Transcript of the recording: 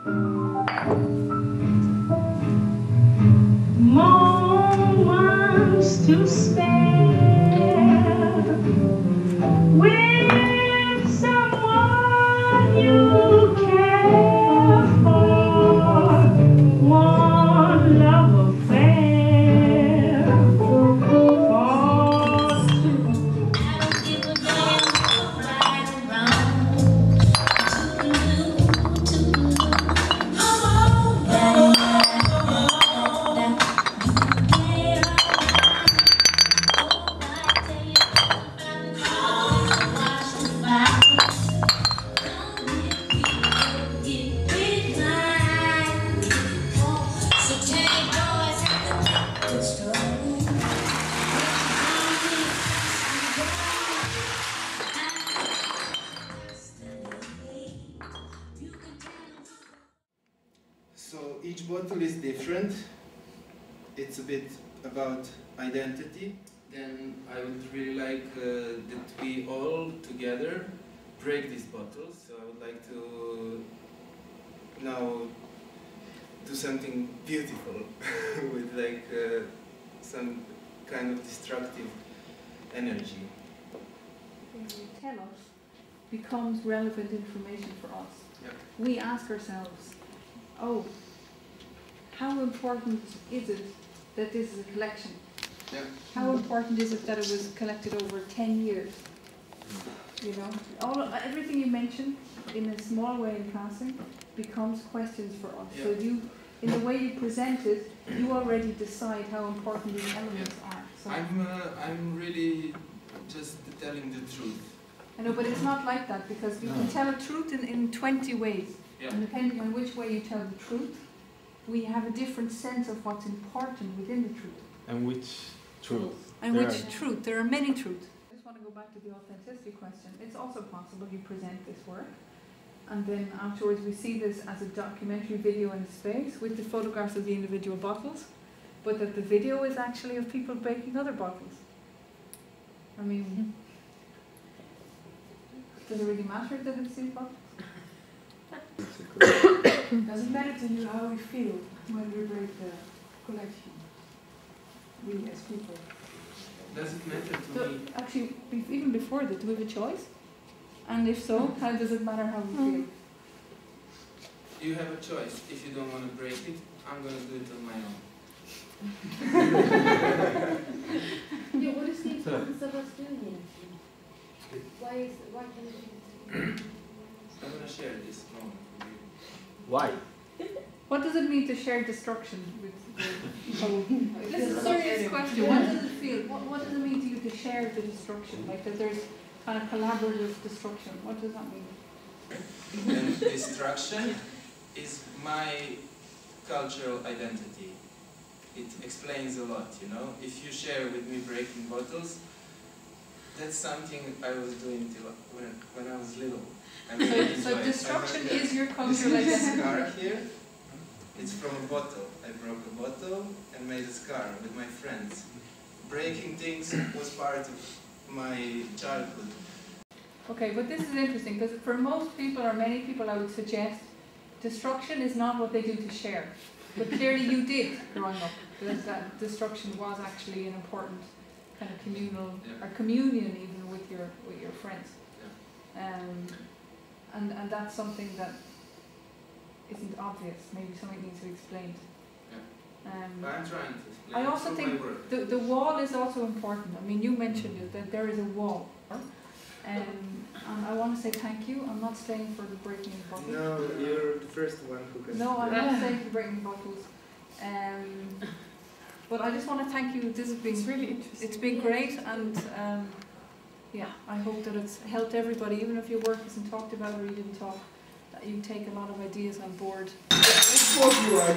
Moments to spare with someone you care for, one love affair for two. So each bottle is different. It's a bit about identity. Then I would really like that we all together break these bottles. So I would like to now do something beautiful with like some kind of destructive energy. Things you tell us becomes relevant information for us. Yeah. We ask ourselves, oh, how important is it that this is a collection? Yeah. How important is it that it was collected over 10 years? You know, everything you mentioned in a small way in passing becomes questions for us. Yeah. So in the way you present it, you already decide how important these elements are. So I'm really just telling the truth. I know, but it's not like that, because you can tell a truth in 20 ways. Yeah. And depending on which way you tell the truth, we have a different sense of what's important within the truth. And which truth? And which truth? There are many truths. I just want to go back to the authenticity question. It's also possible you present this work, and then afterwards we see this as a documentary video in space with the photographs of the individual bottles, but that the video is actually of people breaking other bottles. I mean, does it really matter that it's these bottles? Does it matter to you how we feel when we break the collection? We as people. Does it matter to So, me? actually, even before that, do we have a choice? And if so, how does it matter how we feel? You have a choice. If you don't want to break it, I'm going to do it on my own. Yeah, what is the importance of us doing it? Why can we do this? I'm going to share this moment with you. Why? What does it mean to share destruction with people? This is a serious question. What does it feel? What does it mean to you to share the destruction? Like that there's kind of collaborative destruction. What does that mean? And destruction is my cultural identity. It explains a lot, you know. If you share with me breaking bottles, that's something I was doing till when I was little. So destruction is your cultural identity. This identity. scar here, it's from a bottle. I broke a bottle and made a scar with my friends. Breaking things was part of my childhood. Okay, but this is interesting because for most people, or many people, I would suggest destruction is not what they do to share. But clearly you did growing up, because that destruction was actually an important kind of communal, or communion even with your friends. Yeah. And that's something that isn't obvious. Maybe something needs to be explained. Yeah. But I'm trying to explain. I also think the wall is also important. I mean, you mentioned it, that there is a wall. And I want to say thank you. I'm not staying for the breaking bottles. No, you're the first one who can. No, I'm not staying for the breaking bottles. But I just want to thank you. This has been really interesting. It's been great, and yeah, I hope that it's helped everybody, even if your work isn't talked about or you didn't talk, that you take a lot of ideas on board. Of course you are,